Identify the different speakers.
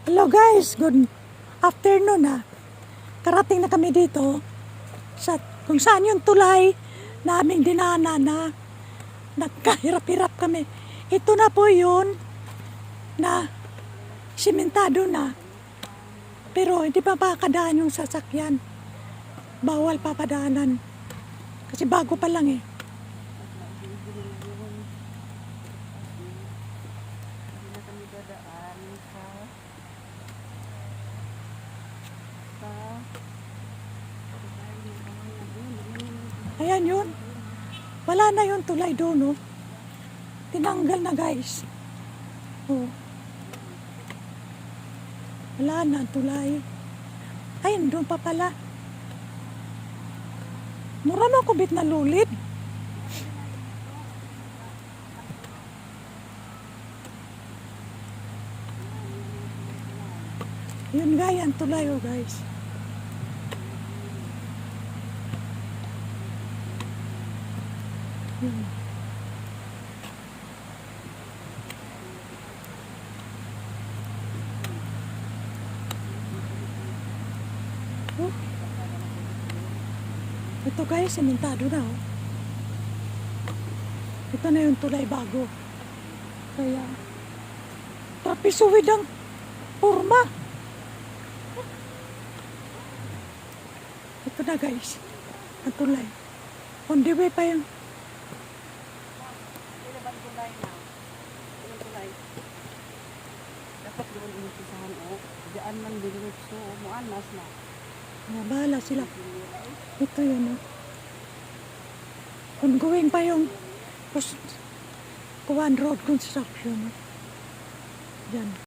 Speaker 1: Hello guys, good afternoon ha. Karating na kami dito sa kung saan yung tulay naming dinaanan na nagkahirap-hirap kami. Ito na po yun na simentado na. Pero hindi pa makakadaan yung sasakyan. Bawal papadaanan. Kasi bago pa lang eh. Ayan yun. Wala na yung tulay doon, oh. Tinanggal na, guys. Oh. Wala na tulay. Ayun, doon pa pala. Mura mo kubit na lulid. Yun gaya ang tulay, oh, guys. Yun. Oh. Ito guys, sementado na, oh. Ito na yung tulay bago. Kaya trapisuwid ang forma. Ito na guys, ang tulay. On the way pa yung
Speaker 2: dapat doon umpisahan o diyan man diretso muanas na.
Speaker 1: bahala sila. Ito yun, oh. Ongoing pa yung Kuwan Road Construction. Yan.